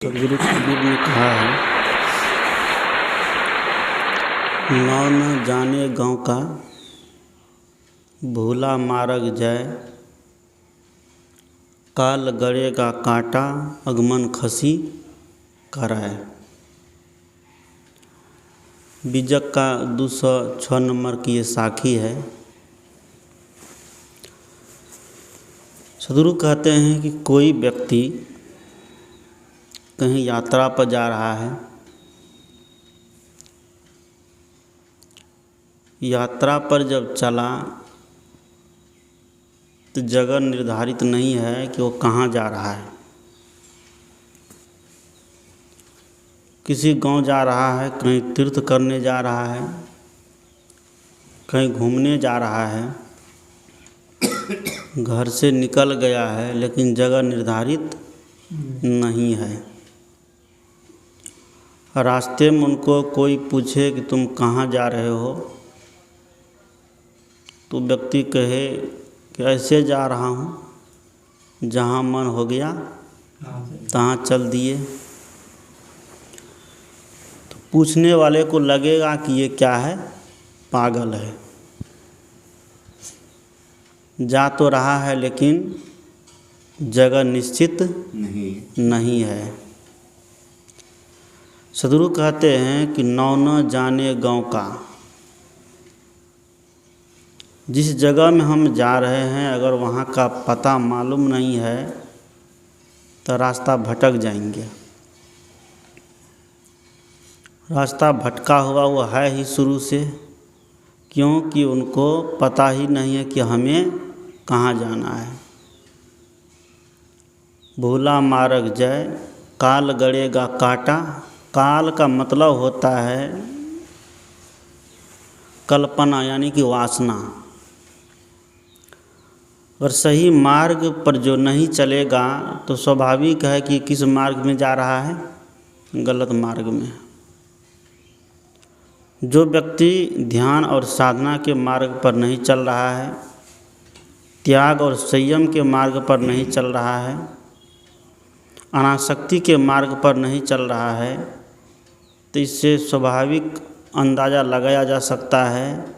सदगुरु कबीर ने कहा है, नौ न जाने गाँव का भूला मार्ग जाय, काल गड़ेगा कांटा अगमन खसी कराए। बीजक का 206 नंबर की ये साखी है। सदगुरु कहते हैं कि कोई व्यक्ति कहीं यात्रा पर जा रहा है, यात्रा पर जब चला तो जगह निर्धारित नहीं है कि वो कहाँ जा रहा है। किसी गांव जा रहा है, कहीं तीर्थ करने जा रहा है, कहीं घूमने जा रहा है, घर से निकल गया है लेकिन जगह निर्धारित नहीं है। रास्ते में उनको कोई पूछे कि तुम कहाँ जा रहे हो, तो व्यक्ति कहे कि ऐसे जा रहा हूँ, जहाँ मन हो गया तहाँ चल दिए। तो पूछने वाले को लगेगा कि ये क्या है, पागल है। जा तो रहा है लेकिन जगह निश्चित नहीं है। सदगुरु कहते हैं कि नौ न जाने गाँव का, जिस जगह में हम जा रहे हैं अगर वहाँ का पता मालूम नहीं है तो रास्ता भटक जाएंगे। रास्ता भटका हुआ वो है ही शुरू से, क्योंकि उनको पता ही नहीं है कि हमें कहाँ जाना है। भूला मार्ग जाय, काल गड़ेगा कांटा। काल का मतलब होता है कल्पना, यानी कि वासना। अगर सही मार्ग पर जो नहीं चलेगा तो स्वाभाविक है कि किस मार्ग में जा रहा है, गलत मार्ग में। जो व्यक्ति ध्यान और साधना के मार्ग पर नहीं चल रहा है, त्याग और संयम के मार्ग पर नहीं चल रहा है, अनासक्ति के मार्ग पर नहीं चल रहा है, तो इससे स्वाभाविक अंदाज़ा लगाया जा सकता है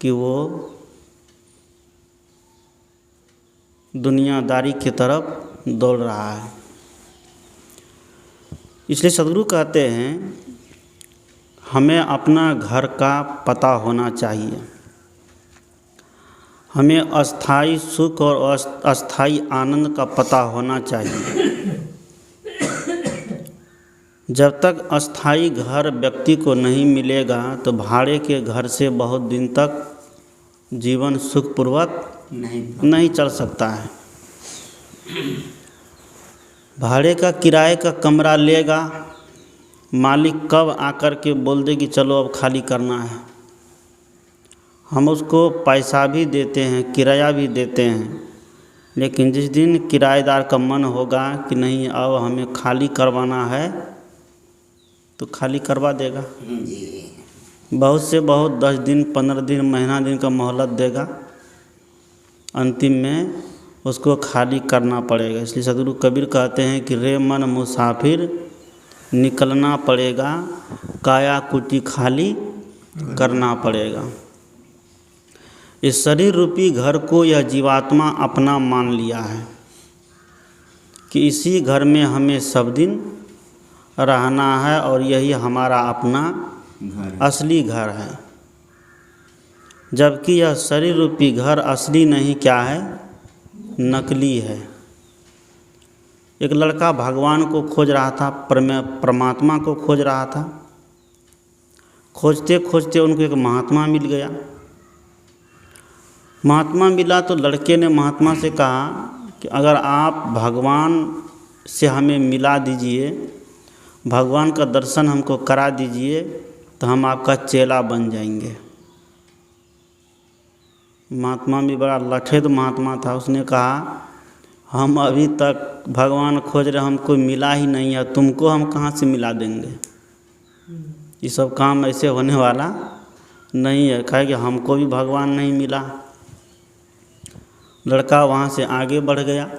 कि वो दुनियादारी की तरफ दौड़ रहा है। इसलिए सदगुरु कहते हैं हमें अपना घर का पता होना चाहिए। हमें अस्थाई सुख और अस्थाई आनंद का पता होना चाहिए। जब तक अस्थाई घर व्यक्ति को नहीं मिलेगा तो भाड़े के घर से बहुत दिन तक जीवन सुखपूर्वक नहीं चल सकता है। भाड़े का किराए का कमरा लेगा, मालिक कब आकर के बोल दे कि चलो अब खाली करना है। हम उसको पैसा भी देते हैं, किराया भी देते हैं, लेकिन जिस दिन किराएदार का मन होगा कि नहीं अब हमें खाली करवाना है तो खाली करवा देगा। बहुत से बहुत 10 दिन, 15 दिन, महीना दिन का मोहलत देगा, अंतिम में उसको खाली करना पड़ेगा। इसलिए सदगुरु कबीर कहते हैं कि रे मन मुसाफिर निकलना पड़ेगा, काया कुटी खाली करना पड़ेगा। इस शरीर रूपी घर को यह जीवात्मा अपना मान लिया है कि इसी घर में हमें सब दिन रहना है और यही हमारा अपना असली घर है। जबकि यह शरीर रूपी घर असली नहीं, क्या है, नकली है। एक लड़का भगवान को खोज रहा था, परमात्मा को खोज रहा था। खोजते खोजते उनको एक महात्मा मिल गया। महात्मा मिला तो लड़के ने महात्मा से कहा कि अगर आप भगवान से हमें मिला दीजिए, भगवान का दर्शन हमको करा दीजिए तो हम आपका चेला बन जाएंगे। महात्मा भी बड़ा लठेत महात्मा था। उसने कहा हम अभी तक भगवान खोज रहे, हमको मिला ही नहीं है, तुमको हम कहाँ से मिला देंगे। ये सब काम ऐसे होने वाला नहीं है, कहे कि हमको भी भगवान नहीं मिला। लड़का वहाँ से आगे बढ़ गया।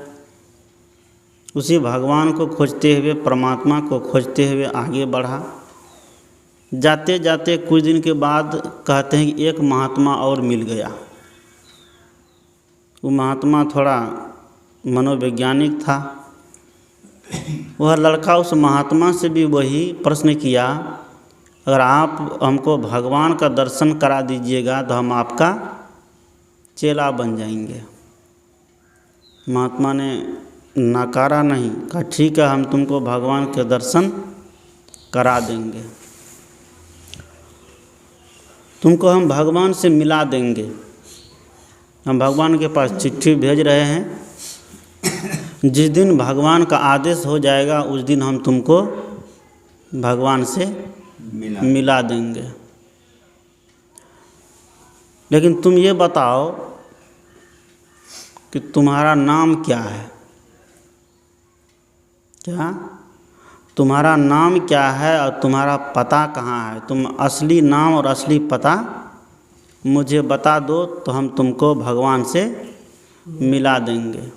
उसी भगवान को खोजते हुए, परमात्मा को खोजते हुए आगे बढ़ा। जाते जाते कुछ दिन के बाद कहते हैं कि एक महात्मा और मिल गया। वो महात्मा थोड़ा मनोवैज्ञानिक था। वह लड़का उस महात्मा से भी वही प्रश्न किया, अगर आप हमको भगवान का दर्शन करा दीजिएगा तो हम आपका चेला बन जाएंगे। महात्मा ने नकारा नहीं, कहा ठीक है, हम तुमको भगवान के दर्शन करा देंगे, तुमको हम भगवान से मिला देंगे। हम भगवान के पास चिट्ठी भेज रहे हैं, जिस दिन भगवान का आदेश हो जाएगा उस दिन हम तुमको भगवान से मिला देंगे। लेकिन तुम ये बताओ कि तुम्हारा नाम क्या है? क्या तुम्हारा नाम क्या है और तुम्हारा पता कहाँ है? तुम असली नाम और असली पता मुझे बता दो तो हम तुमको भगवान से मिला देंगे।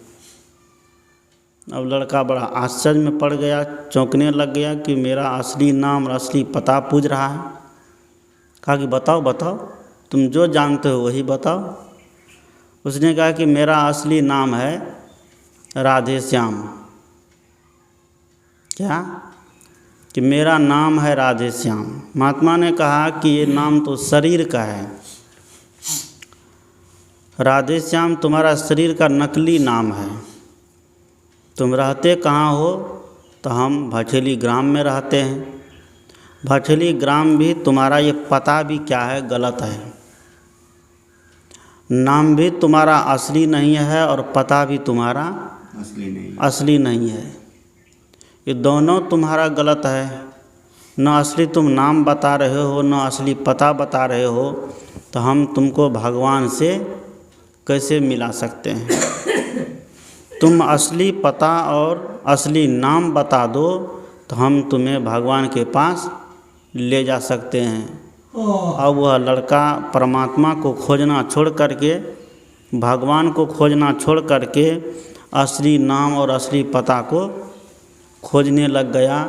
अब लड़का बड़ा आश्चर्य में पड़ गया, चौंकने लग गया कि मेरा असली नाम और असली पता पूछ रहा है। कहा कि बताओ बताओ, तुम जो जानते हो वही बताओ। उसने कहा कि मेरा असली नाम है राधे श्याम। क्या? कि मेरा नाम है राधे श्याम। महात्मा ने कहा कि ये नाम तो शरीर का है, राधे श्याम तुम्हारा शरीर का नकली नाम है। तुम रहते कहाँ हो? तो हम भठेली ग्राम में रहते हैं। भठेली ग्राम भी तुम्हारा ये पता भी क्या है, गलत है। नाम भी तुम्हारा असली नहीं है और पता भी तुम्हारा असली नहीं है। ये दोनों तुम्हारा गलत है। न असली तुम नाम बता रहे हो, न असली पता बता रहे हो, तो हम तुमको भगवान से कैसे मिला सकते हैं? तुम असली पता और असली नाम बता दो तो हम तुम्हें भगवान के पास ले जा सकते हैं। अब वह लड़का परमात्मा को खोजना छोड़ करके, भगवान को खोजना छोड़ करके असली नाम और असली पता को खोजने लग गया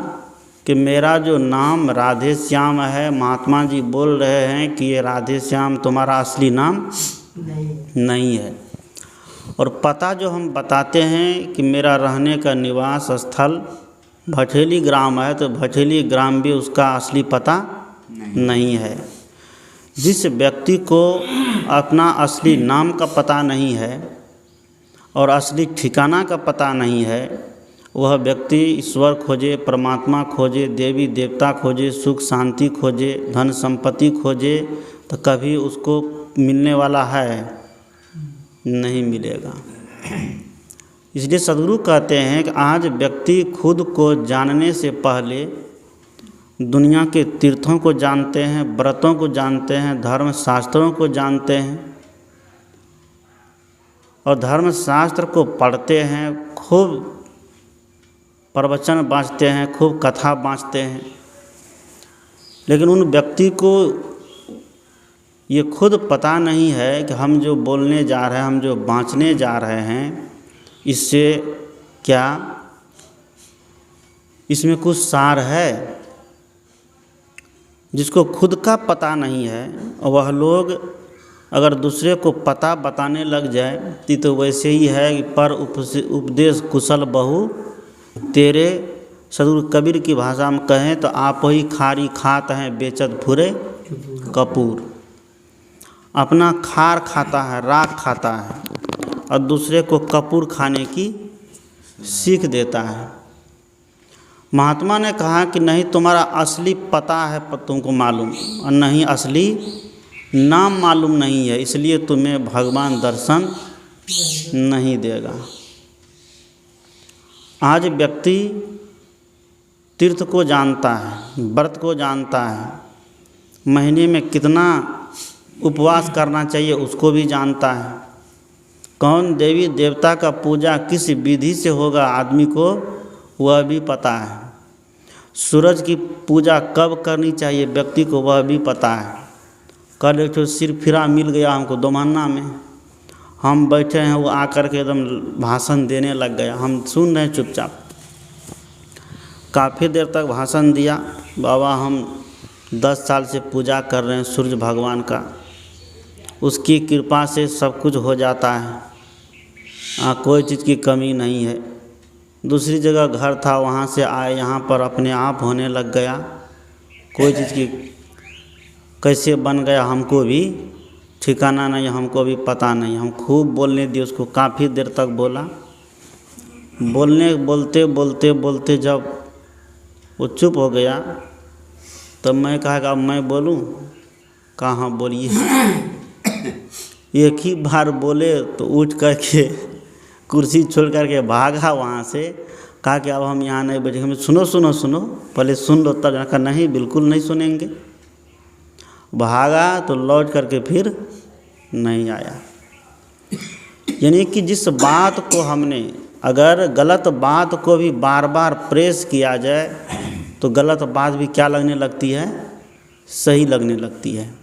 कि मेरा जो नाम राधे श्याम है, महात्मा जी बोल रहे हैं कि ये राधे श्याम तुम्हारा असली नाम नहीं है। और पता जो हम बताते हैं कि मेरा रहने का निवास स्थल भठेली ग्राम है, तो भठेली ग्राम भी उसका असली पता नहीं है। जिस व्यक्ति को अपना असली नाम का पता नहीं है और असली ठिकाना का पता नहीं है, वह व्यक्ति ईश्वर खोजे, परमात्मा खोजे, देवी देवता खोजे, सुख शांति खोजे, धन संपत्ति खोजे, तो कभी उसको मिलने वाला है? नहीं मिलेगा। इसलिए सद्गुरु कहते हैं कि आज व्यक्ति खुद को जानने से पहले दुनिया के तीर्थों को जानते हैं, व्रतों को जानते हैं, धर्म शास्त्रों को जानते हैं और धर्म शास्त्र को पढ़ते हैं, खूब प्रवचन बाँचते हैं, खूब कथा बाँचते हैं। लेकिन उन व्यक्ति को ये खुद पता नहीं है कि हम जो बोलने जा रहे हैं, हम जो बाँचने जा रहे हैं, इससे क्या इसमें कुछ सार है? जिसको खुद का पता नहीं है वह लोग अगर दूसरे को पता बताने लग जाए तो वैसे ही है कि पर उपदेश कुशल बहु तेरे। सदगुरु कबीर की भाषा में कहें तो आप ही खारी खात हैं बेचत फुरे कपूर। अपना खार खाता है, राख खाता है और दूसरे को कपूर खाने की सीख देता है। महात्मा ने कहा कि नहीं, तुम्हारा असली पता है तुमको मालूम, और नहीं असली नाम मालूम नहीं है, इसलिए तुम्हें भगवान दर्शन नहीं देगा। आज व्यक्ति तीर्थ को जानता है, व्रत को जानता है, महीने में कितना उपवास करना चाहिए उसको भी जानता है, कौन देवी देवता का पूजा किस विधि से होगा आदमी को वह भी पता है, सूरज की पूजा कब करनी चाहिए व्यक्ति को वह भी पता है। कल एक सिर फिरा मिल गया हमको दोमन्ना में, हम बैठे हैं, वो आकर के एकदम भाषण देने लग गया। हम सुन रहे हैं चुपचाप। काफ़ी देर तक भाषण दिया। बाबा हम 10 साल से पूजा कर रहे हैं सूर्य भगवान का, उसकी कृपा से सब कुछ हो जाता है, कोई चीज़ की कमी नहीं है। दूसरी जगह घर था, वहाँ से आए, यहाँ पर अपने आप होने लग गया। कोई चीज़ की कैसे बन गया हमको भी ठिकाना नहीं, हमको भी पता नहीं। हम खूब बोलने दिए उसको, काफ़ी देर तक बोला। बोलते बोलते बोलते जब वो चुप हो गया तब मैं कहा कि अब मैं बोलूं? कहाँ बोलिए। एक ही बार बोले तो उठ करके कुर्सी छोड़ करके भागा वहाँ से। कहा कि अब हम यहाँ नहीं बैठेंगे। सुनो सुनो सुनो, पहले सुन लो तब। कहा नहीं, बिल्कुल नहीं सुनेंगे। भागा तो लौट करके फिर नहीं आया। यानी कि जिस बात को हमने, अगर गलत बात को भी बार बार प्रेस किया जाए तो गलत बात भी क्या लगने लगती है? सही लगने लगती है।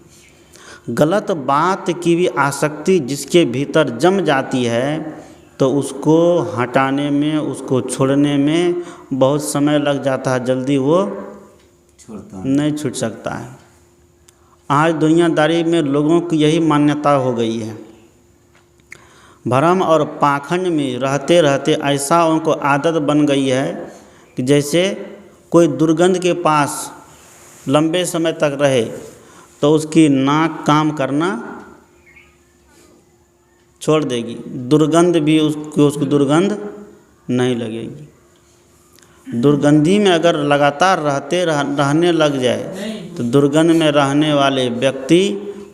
गलत बात की भी आसक्ति जिसके भीतर जम जाती है तो उसको हटाने में, उसको छोड़ने में बहुत समय लग जाता है, जल्दी वो नहीं छूट सकता है। आज दुनियादारी में लोगों की यही मान्यता हो गई है। भ्रम और पाखंड में रहते रहते ऐसा उनको आदत बन गई है कि जैसे कोई दुर्गंध के पास लंबे समय तक रहे तो उसकी नाक काम करना छोड़ देगी, दुर्गंध भी उसको दुर्गंध नहीं लगेगी। दुर्गंधी में अगर लगातार रहने लग जाए तो दुर्गंध में रहने वाले व्यक्ति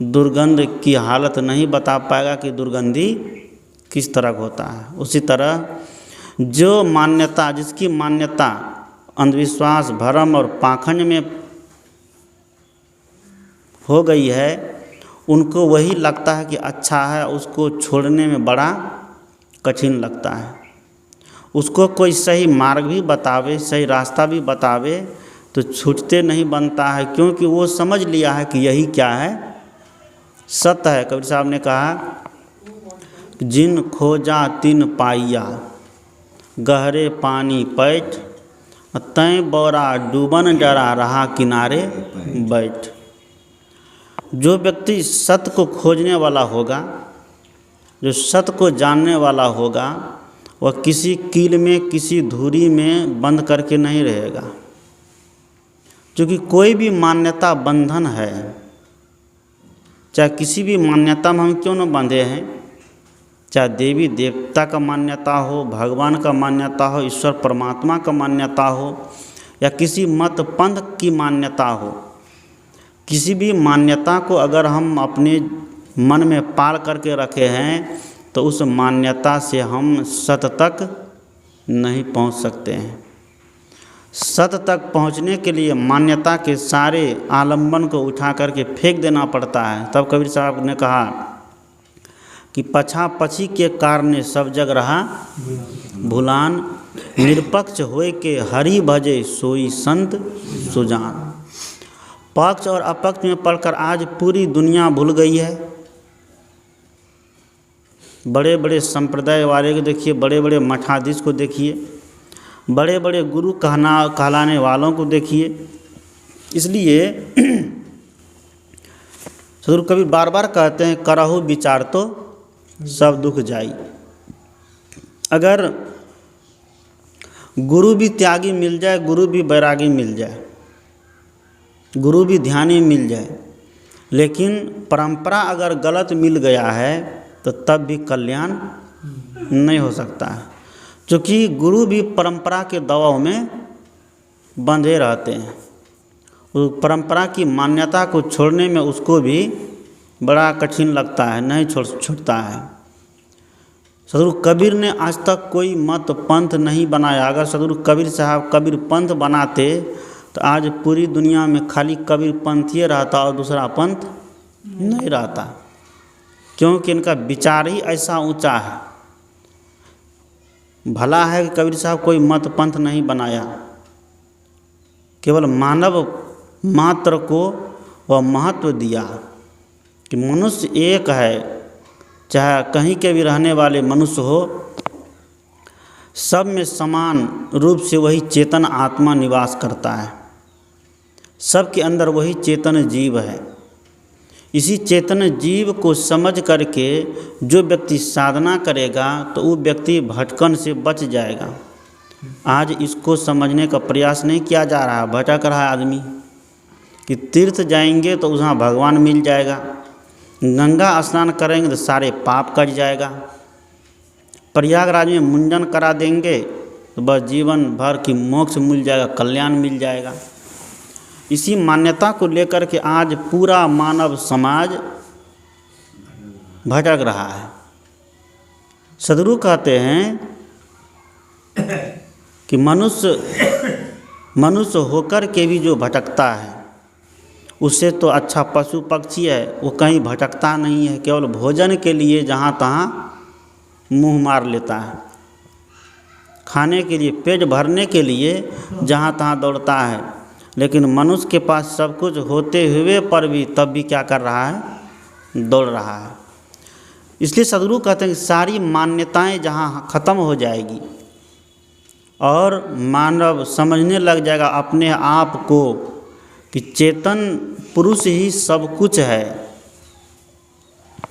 दुर्गंध की हालत नहीं बता पाएगा कि दुर्गंधी किस तरह होता है। उसी तरह जो मान्यता, जिसकी मान्यता अंधविश्वास, भ्रम और पाखंड में हो गई है, उनको वही लगता है कि अच्छा है, उसको छोड़ने में बड़ा कठिन लगता है। उसको कोई सही मार्ग भी बतावे, सही रास्ता भी बतावे तो छूटते नहीं बनता है, क्योंकि वो समझ लिया है कि यही क्या है, सत्य है। कबीर साहब ने कहा, जिन खोजा तिन पाइया, गहरे पानी पैठ, तैं बौरा डूबन डरा रहा किनारे बैठ। जो व्यक्ति सत्य को खोजने वाला होगा, जो सत्य को जानने वाला होगा, वह किसी कील में, किसी धुरी में बंद करके नहीं रहेगा। क्योंकि कोई भी मान्यता बंधन है, चाहे किसी भी मान्यता में हम क्यों न बंधे हैं, चाहे देवी देवता का मान्यता हो, भगवान का मान्यता हो, ईश्वर परमात्मा का मान्यता हो, या किसी मत पंथ की मान्यता हो। किसी भी मान्यता को अगर हम अपने मन में पाल करके रखे हैं तो उस मान्यता से हम सत्य तक नहीं पहुंच सकते हैं। सत्य तक पहुंचने के लिए मान्यता के सारे आलंबन को उठा करके फेंक देना पड़ता है। तब कबीर साहब ने कहा कि पछा पछी के कारण सब जग रहा भुलान, निरपक्ष होए के हरि भजे सोई संत सुजान। पक्ष और अपक्ष में पढ़कर आज पूरी दुनिया भूल गई है। बड़े बड़े संप्रदाय वाले को देखिए, बड़े बड़े मठाधीश को देखिए, बड़े बड़े गुरु कहलाने वालों को देखिए। इसलिए सदगुरु कबीर बार बार कहते हैं, करहु विचार तो सब दुख जाई। अगर गुरु भी त्यागी मिल जाए, गुरु भी बैरागी मिल जाए, गुरु भी ध्यानी मिल जाए, लेकिन परंपरा अगर गलत मिल गया है तो तब भी कल्याण नहीं हो सकता है। क्योंकि गुरु भी परंपरा के दबाव में बंधे रहते हैं। उस परंपरा की मान्यता को छोड़ने में उसको भी बड़ा कठिन लगता है, नहीं छूटता है। सदगुरु कबीर ने आज तक कोई मत पंथ नहीं बनाया। अगर सदगुरु कबीर साहब कबीर पंथ बनाते तो आज पूरी दुनिया में खाली कबीर पंथ ही रहता और दूसरा पंथ नहीं रहता, क्योंकि इनका विचार ही ऐसा ऊंचा है। भला है कि कबीर साहब कोई मत पंथ नहीं बनाया, केवल मानव मात्र को वह महत्व दिया कि मनुष्य एक है, चाहे कहीं के भी रहने वाले मनुष्य हो, सब में समान रूप से वही चेतन आत्मा निवास करता है। सबके अंदर वही चेतन जीव है। इसी चेतन जीव को समझ करके जो व्यक्ति साधना करेगा तो वो व्यक्ति भटकन से बच जाएगा। आज इसको समझने का प्रयास नहीं किया जा रहा है। भटक रहा है आदमी कि तीर्थ जाएंगे तो वहाँ भगवान मिल जाएगा, गंगा स्नान करेंगे तो सारे पाप कट जाएगा, प्रयागराज में मुंडन करा देंगे तो बस जीवन भर की मोक्ष मिल जाएगा, कल्याण मिल जाएगा। इसी मान्यता को लेकर के आज पूरा मानव समाज भटक रहा है। सदगुरु कहते हैं कि मनुष्य होकर के भी जो भटकता है उससे तो अच्छा पशु पक्षी है, वो कहीं भटकता नहीं है। केवल भोजन के लिए जहाँ तहाँ मुंह मार लेता है, खाने के लिए, पेट भरने के लिए जहाँ तहाँ दौड़ता है। लेकिन मनुष्य के पास सब कुछ होते हुए पर भी तब भी क्या कर रहा है? दौड़ रहा है। इसलिए सदगुरु कहते हैं कि सारी मान्यताएं जहाँ ख़त्म हो जाएगी और मानव समझने लग जाएगा अपने आप को कि चेतन पुरुष ही सब कुछ है,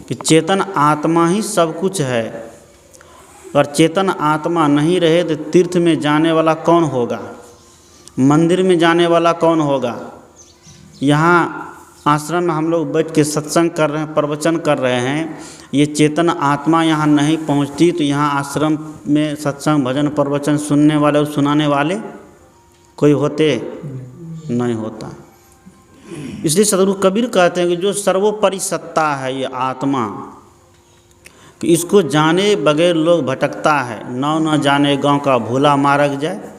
कि चेतन आत्मा ही सब कुछ है। और चेतन आत्मा नहीं रहे तो तीर्थ में जाने वाला कौन होगा? मंदिर में जाने वाला कौन होगा? यहाँ आश्रम में हम लोग बैठ के सत्संग कर रहे हैं, प्रवचन कर रहे हैं, ये चेतन आत्मा यहाँ नहीं पहुँचती तो यहाँ आश्रम में सत्संग भजन प्रवचन सुनने वाले और सुनाने वाले कोई होते? नहीं होता। इसलिए सदगुरु कबीर कहते हैं कि जो सर्वोपरि सत्ता है ये आत्मा, कि इसको जाने बगैर लोग भटकता है। नाव न जाने गांव का भूला मार्ग जाए।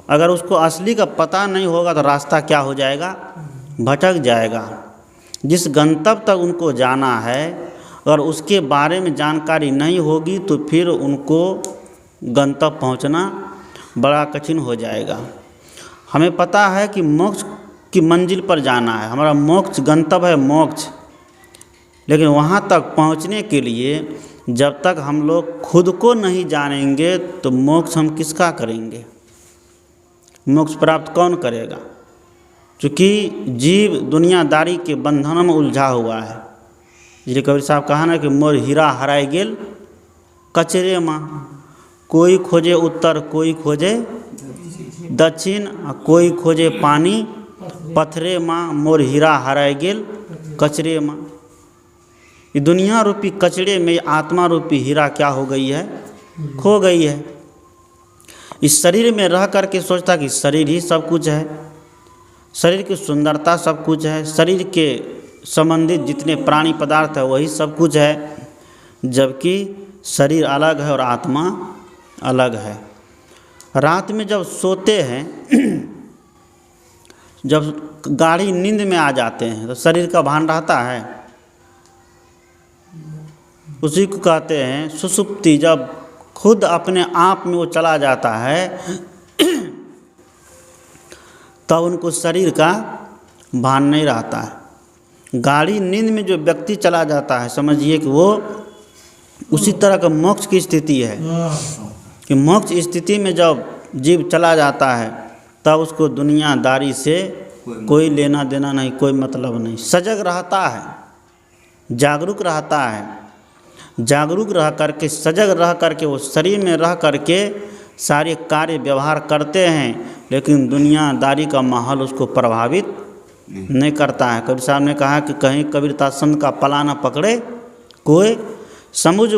अगर उसको असली का पता नहीं होगा तो रास्ता क्या हो जाएगा? भटक जाएगा। जिस गंतव्य तक उनको जाना है और उसके बारे में जानकारी नहीं होगी तो फिर उनको गंतव्य पहुंचना बड़ा कठिन हो जाएगा। हमें पता है कि मोक्ष की मंजिल पर जाना है, हमारा मोक्ष गंतव्य है मोक्ष। लेकिन वहाँ तक पहुँचने के लिए जब तक हम लोग खुद को नहीं जानेंगे तो मोक्ष हम किसका करेंगे? मोक्ष प्राप्त कौन करेगा? क्योंकि जीव दुनियादारी के बंधन में उलझा हुआ है। इसलिए कबीर साहब कहा ना कि मोर हीरा हराय गेल कचरे माँ, कोई खोजे उत्तर कोई खोजे दक्षिण, कोई खोजे पानी पत्थरे माँ, मोर हीरा हराय गेल कचरे माँ। ये दुनिया रूपी कचड़े में आत्मा रूपी हीरा क्या हो गई है? खो गई है। इस शरीर में रह करके सोचता कि शरीर ही सब कुछ है, शरीर की सुंदरता सब कुछ है, शरीर के संबंधित जितने प्राणी पदार्थ है वही सब कुछ है, जबकि शरीर अलग है और आत्मा अलग है। रात में जब सोते हैं, जब गाढ़ी नींद में आ जाते हैं तो शरीर का भान रहता है? उसी को कहते हैं सुषुप्ति। जब खुद अपने आप में वो चला जाता है तब उनको शरीर का भान नहीं रहता है। गाढ़ी नींद में जो व्यक्ति चला जाता है समझिए कि वो उसी तरह का मोक्ष की स्थिति है, कि मोक्ष स्थिति में जब जीव चला जाता है तब उसको दुनियादारी से कोई लेना देना नहीं, कोई मतलब नहीं। सजग रहता है, जागरूक रहता है, जागरूक रह करके सजग रह करके वो शरीर में रह करके सारे कार्य व्यवहार करते हैं, लेकिन दुनियादारी का माहौल उसको प्रभावित नहीं करता है। कबीर साहब ने कहा कि कहीं कबीरता संत का पला न पकड़े कोई, समुझ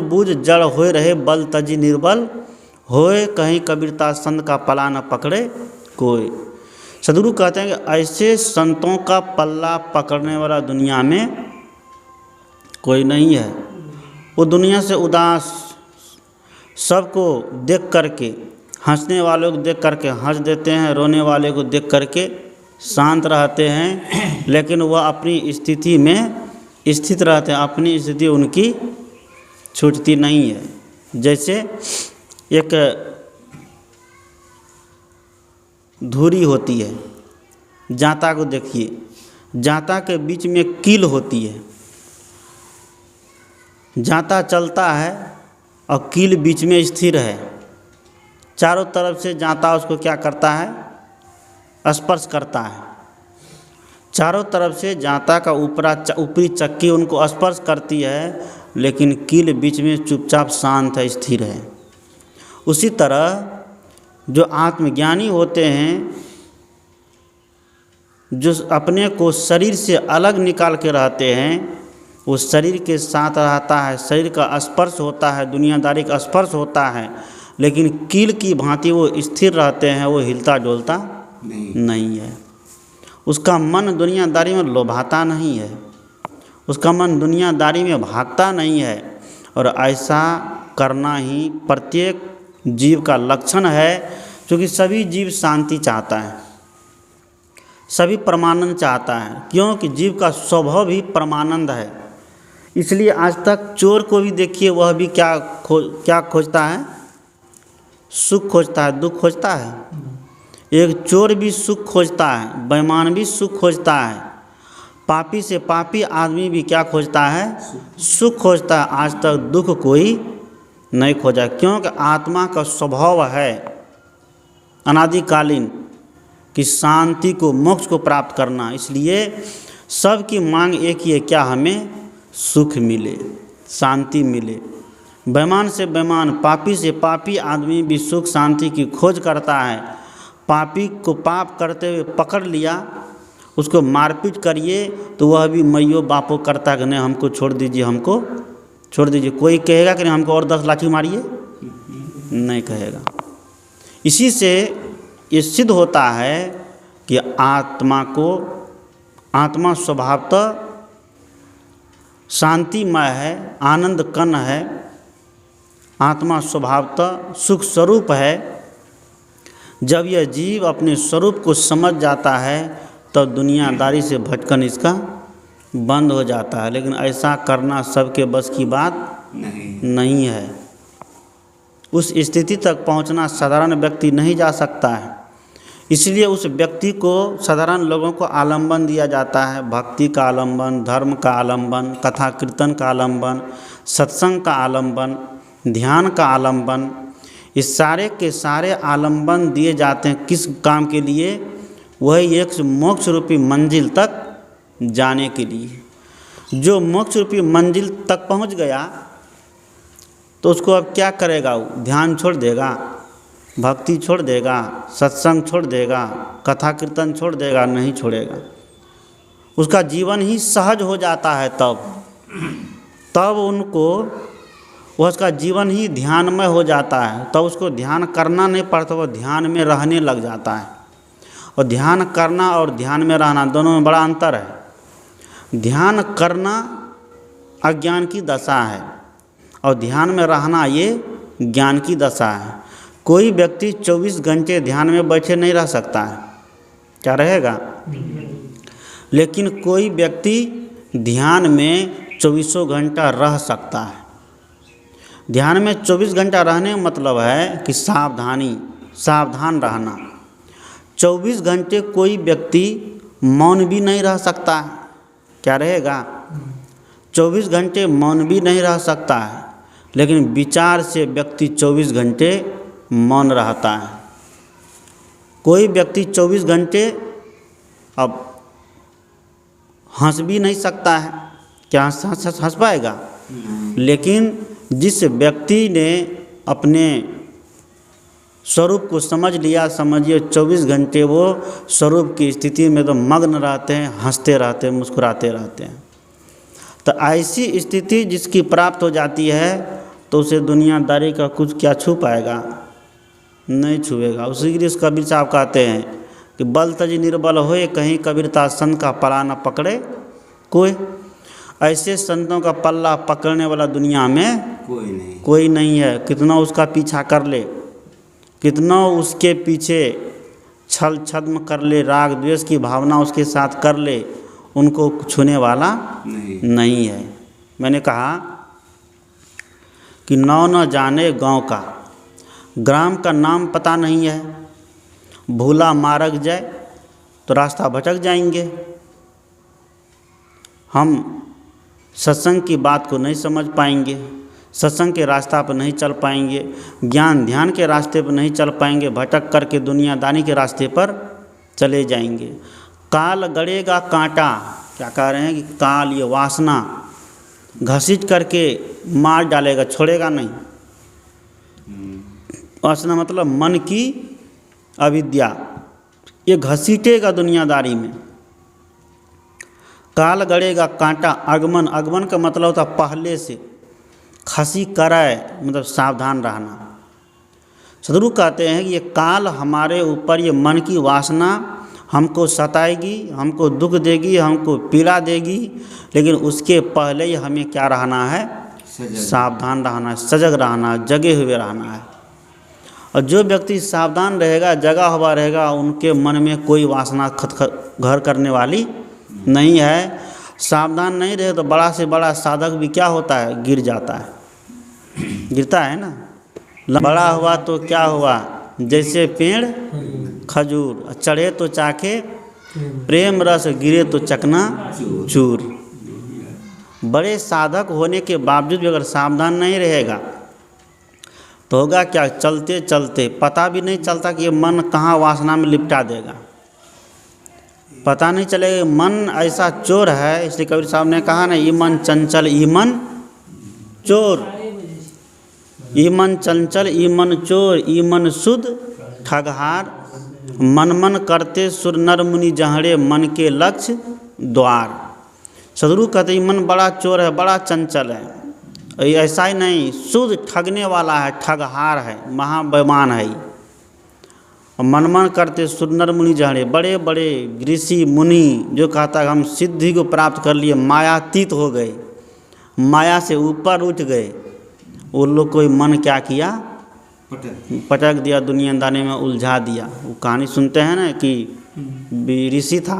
बूझ जड़ होए रहे बल तजी निर्बल होए, कहीं कबीरता संत का पला न पकड़े कोई। सदगुरु कहते हैं कि ऐसे संतों का पल्ला पकड़ने वाला दुनिया में कोई नहीं है। वो दुनिया से उदास, सबको देख करके, हंसने वालों को देख करके हंस देते हैं, रोने वाले को देख करके शांत रहते हैं, लेकिन वह अपनी स्थिति में स्थित रहते हैं, अपनी स्थिति उनकी छूटती नहीं है। जैसे एक धुरी होती है, जांता को देखिए, जांता के बीच में कील होती है, जाता चलता है और कील बीच में स्थिर है, चारों तरफ से जाता उसको क्या करता है, स्पर्श करता है। चारों तरफ से जाता का ऊपरी चक्की उनको स्पर्श करती है, लेकिन कील बीच में चुपचाप शांत है, स्थिर है। उसी तरह जो आत्मज्ञानी होते हैं, जो अपने को शरीर से अलग निकाल के रहते हैं, वो शरीर के साथ रहता है, शरीर का स्पर्श होता है, दुनियादारी का स्पर्श होता है, लेकिन कील की भांति वो स्थिर रहते हैं, वो हिलता डोलता नहीं है। उसका मन दुनियादारी में लोभाता नहीं है, उसका मन दुनियादारी में भागता नहीं है। और ऐसा करना ही प्रत्येक जीव का लक्षण है, क्योंकि सभी जीव शांति चाहता है, सभी परमानंद चाहता है, क्योंकि जीव का स्वभाव भी परमानंद है। इसलिए आज तक चोर को भी देखिए, वह भी क्या खोजता है, सुख खोजता है, दुख खोजता है। एक चोर भी सुख खोजता है, बेईमान भी सुख खोजता है, पापी से पापी आदमी भी क्या खोजता है, सुख खोजता है। आज तक दुख कोई नहीं खोजा, क्योंकि आत्मा का स्वभाव है अनादिकालीन कि शांति को, मोक्ष को प्राप्त करना। इसलिए सबकी मांग एक ही है, क्या हमें सुख मिले, शांति मिले। बेईमान से बेईमान, पापी से पापी आदमी भी सुख शांति की खोज करता है। पापी को पाप करते हुए पकड़ लिया, उसको मारपीट करिए तो वह भी मैयो बापो करता है कि नहीं हमको छोड़ दीजिए, हमको छोड़ दीजिए। कोई कहेगा कि नहीं हमको और 10 लाठी मारिए, नहीं कहेगा। इसी से ये सिद्ध होता है कि आत्मा स्वभावतः शांतिमय है, आनंद कण है, आत्मा स्वभावतः सुख स्वरूप है। जब यह जीव अपने स्वरूप को समझ जाता है तब दुनियादारी से भटकन इसका बंद हो जाता है। लेकिन ऐसा करना सबके बस की बात नहीं है। उस स्थिति तक पहुंचना साधारण व्यक्ति नहीं जा सकता है। इसलिए उस व्यक्ति को साधारण लोगों को आलंबन दिया जाता है, भक्ति का आलंबन, धर्म का आलंबन, कथा कीर्तन का आलंबन, सत्संग का आलंबन, ध्यान का आलंबन। इस सारे के सारे आलंबन दिए जाते हैं किस काम के लिए, वही एक मोक्ष रूपी मंजिल तक जाने के लिए। जो मोक्ष रूपी मंजिल तक पहुंच गया तो उसको अब क्या करेगा, वो ध्यान छोड़ देगा, भक्ति छोड़ देगा, सत्संग छोड़ देगा, कथा कीर्तन छोड़ देगा, नहीं छोड़ेगा। उसका जीवन ही सहज हो जाता है। तब उनको उसका जीवन ही ध्यानमय हो जाता है। तब उसको ध्यान करना नहीं पड़ता, वो ध्यान में रहने लग जाता है। और ध्यान करना और ध्यान में रहना दोनों में बड़ा अंतर है। ध्यान करना अज्ञान की दशा है और ध्यान में रहना ये ज्ञान की दशा है। कोई व्यक्ति 24 घंटे ध्यान में बैठे नहीं रह सकता है, क्या रहेगा? लेकिन कोई व्यक्ति ध्यान में 24 घंटा रह सकता है। ध्यान में 24 घंटा रहने का मतलब है कि सावधान रहना। 24 घंटे कोई व्यक्ति मौन भी नहीं रह सकता है, क्या रहेगा? 24 घंटे मौन भी नहीं रह सकता है, लेकिन विचार से व्यक्ति 24 घंटे मौन रहता है। कोई व्यक्ति 24 घंटे अब हंस भी नहीं सकता है, क्या हंस पाएगा? लेकिन जिस व्यक्ति ने अपने स्वरूप को समझ लिया, समझिए 24 घंटे वो स्वरूप की स्थिति में तो मग्न रहते हैं, हंसते रहते हैं, मुस्कुराते रहते हैं। तो ऐसी स्थिति जिसकी प्राप्त हो जाती है तो उसे दुनियादारी का कुछ क्या छू पाएगा? नहीं छुएगा। उसी के लिए कबीर साहब कहते हैं कि बल तज निर्बल होए, कहीं कबीरता संत का पल्ला न पकड़े कोई। ऐसे संतों का पल्ला पकड़ने वाला दुनिया में कोई नहीं है। कितना उसका पीछा कर ले, कितना उसके पीछे छल छद्म कर ले, राग द्वेष की भावना उसके साथ कर ले, उनको छूने वाला नहीं है। मैंने कहा कि नौ न जाने गांव का, ग्राम का नाम पता नहीं है, भूला मार्ग जाए तो रास्ता भटक जाएंगे। हम सत्संग की बात को नहीं समझ पाएंगे, सत्संग के रास्ता पर नहीं चल पाएंगे, ज्ञान ध्यान के रास्ते पर नहीं चल पाएंगे, भटक करके दुनियादारी के रास्ते पर चले जाएंगे। काल गड़ेगा कांटा, क्या कह रहे हैं कि काल ये वासना घसीट करके मार डालेगा, छोड़ेगा नहीं। वासना मतलब मन की अविद्या, ये घसीटेगा दुनियादारी में। काल गड़ेगा कांटा, आगमन, आगमन का मतलब होता पहले से, खसी कराए मतलब सावधान रहना। सदगुरु कहते हैं कि ये काल हमारे ऊपर, ये मन की वासना हमको सताएगी, हमको दुख देगी, हमको पीड़ा देगी, लेकिन उसके पहले ही हमें क्या रहना है? सावधान रहना है, सजग रहना है, जगे हुए रहना है। और जो व्यक्ति सावधान रहेगा, जगा हुआ रहेगा, उनके मन में कोई वासना घर करने वाली नहीं है। सावधान नहीं रहे तो बड़ा से बड़ा साधक भी क्या होता है? गिर जाता है, गिरता है ना। बड़ा हुआ तो क्या हुआ? जैसे पेड़ खजूर, चढ़े तो चाखे प्रेम रस, गिरे तो चकना चूर। बड़े साधक होने के बावजूद भी अगर सावधान नहीं रहेगा तो होगा क्या? चलते चलते पता भी नहीं चलता कि ये मन कहाँ वासना में लिपटा देगा, पता नहीं चलेगा। मन ऐसा चोर है, इसलिए कबीर साहब ने कहा ना, ये मन चंचल ई मन चोर, ई मन चंचल ई मन चोर, ई मन शुद्ध ठगहार, मन मन करते सुर नर मुनि जहरे, मन के लक्ष्य द्वार। सदगुरु कहते मन बड़ा चोर है, बड़ा चंचल है। ऐसा ही नहीं, शुद्ध ठगने वाला है, ठगहार है, महाबेमान है। मन मन करते सुर नर मुनि जहरे, बड़े बड़े ऋषि मुनि जो कहता है हम सिद्धि को प्राप्त कर लिए, मायातीत हो गए, माया से ऊपर उठ गए, वो लोग को मन क्या किया? पटक दिया, दुनियादारी में उलझा दिया। वो कहानी सुनते हैं ना कि ऋषि था,